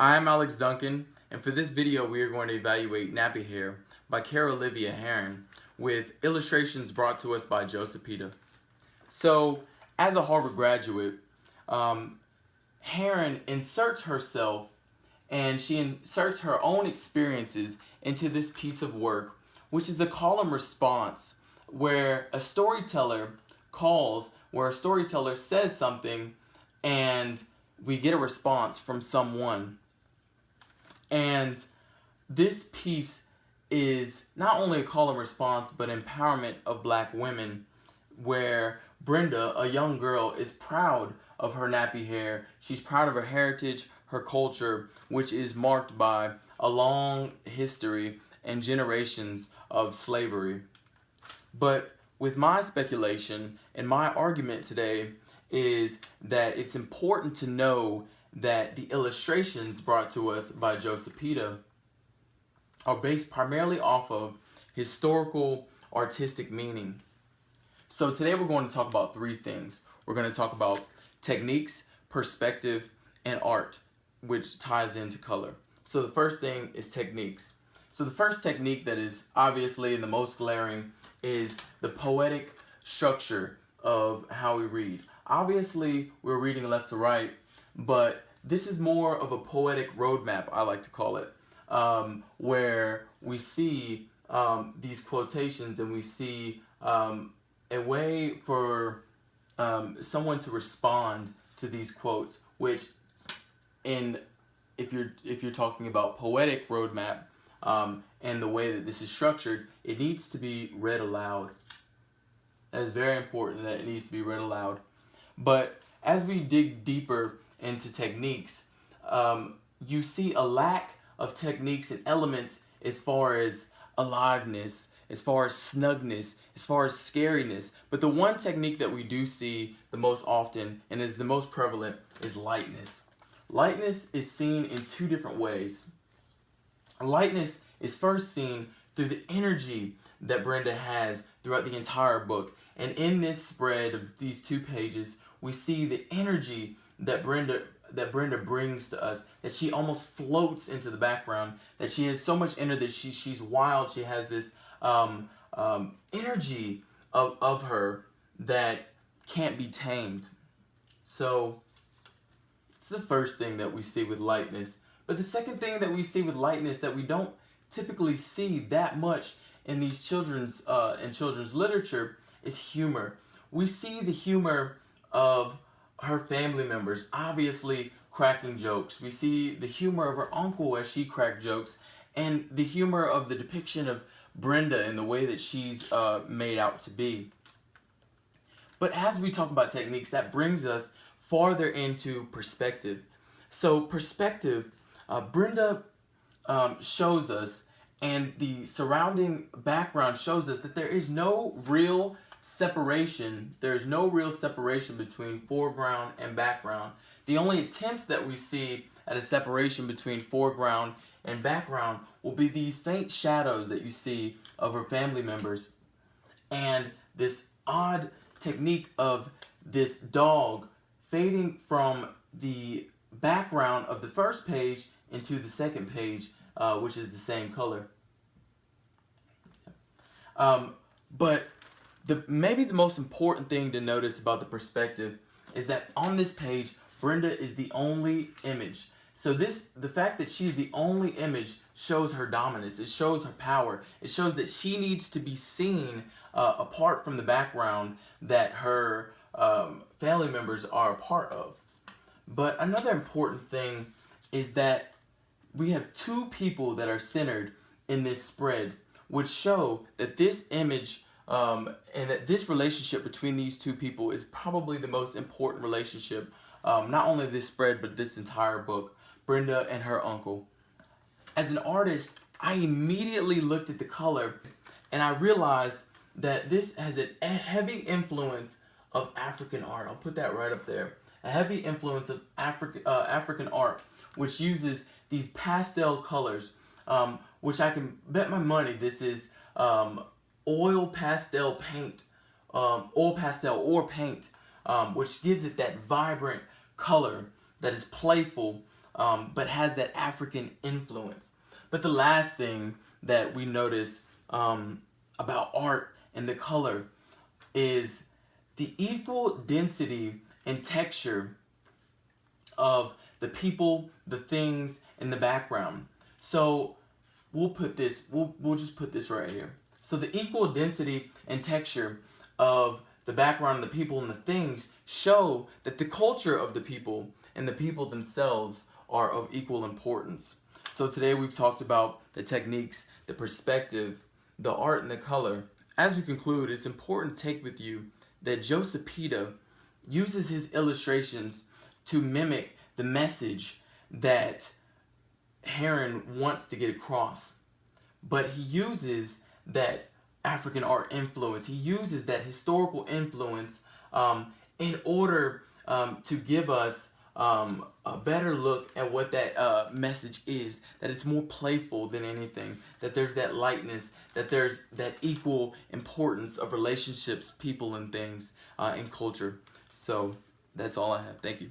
I'm Alex Duncan, and for this video we are going to evaluate Nappy Hair by Cara Olivia Heron with illustrations brought to us by Josephita. So, as a Harvard graduate, Heron inserts herself and she inserts her own experiences into this piece of work, which is a call and response where a storyteller where a storyteller says something and we get a response from someone. And this piece is not only a call and response, but empowerment of black women, where Brenda, a young girl, is proud of her nappy hair. She's proud of her heritage, her culture, which is marked by a long history and generations of slavery. But with my speculation and my argument today is that it's important to know that the illustrations brought to us by Josephita are based primarily off of historical artistic meaning. So today we're going to talk about three things. We're going to talk about techniques, perspective, and art, which ties into color. So the first thing is techniques. So the first technique that is obviously the most glaring is the poetic structure of how we read. Obviously, we're reading left to right, but this is more of a poetic roadmap, I like to call it, where we see these quotations and we see a way for someone to respond to these quotes, which if you're talking about poetic roadmap and the way that this is structured, it needs to be read aloud. That is very important, that it needs to be read aloud. But as we dig deeper into techniques, you see a lack of techniques and elements as far as aliveness, as far as snugness, as far as scariness. But the one technique that we do see the most often and is the most prevalent is lightness. Lightness is seen in two different ways. Lightness is first seen through the energy that Brenda has throughout the entire book. And in this spread of these 2 pages, we see the energy that Brenda brings to us, that she almost floats into the background, that she has so much energy that she's wild. She has this energy of her that can't be tamed. So it's the first thing that we see with lightness. But the second thing that we see with lightness that we don't typically see that much in these children's literature is humor. We see the humor of her family members obviously cracking jokes. We see the humor of her uncle as she cracked jokes, and the humor of the depiction of Brenda in the way that she's made out to be. But as we talk about techniques, that brings us farther into perspective. So perspective, Brenda shows us, and the surrounding background shows us that there is no real separation. There's no real separation between foreground and background. The only attempts that we see at a separation between foreground and background will be these faint shadows that you see of her family members, and this odd technique of this dog fading from the background of the first page into the second page, which is the same color. But maybe the most important thing to notice about the perspective is that on this page, Brenda is the only image. So the fact that she's the only image shows her dominance. It shows her power. It shows that she needs to be seen apart from the background that her family members are a part of. But another important thing is that we have 2 people that are centered in this spread, which show that this image and that this relationship between these 2 people is probably the most important relationship, not only this spread, but this entire book, Brenda and her uncle. As an artist, I immediately looked at the color and I realized that this has a heavy influence of African art. I'll put that right up there. A heavy influence of African art, which uses these pastel colors, which I can bet my money this is oil pastel paint, oil pastel or paint, which gives it that vibrant color that is playful, but has that African influence. But the last thing that we notice about art and the color is the equal density and texture of the people, the things, and the background. So we'll just put this right here. So the equal density and texture of the background, the people, and the things show that the culture of the people and the people themselves are of equal importance. So today we've talked about the techniques, the perspective, the art, and the color. As we conclude, it's important to take with you that Joseph Pita uses his illustrations to mimic the message that Heron wants to get across. But he uses that African art influence, he uses that historical influence in order to give us a better look at what that message is, that it's more playful than anything, that there's that lightness, that there's that equal importance of relationships, people, and things in culture. So that's all I have. Thank you.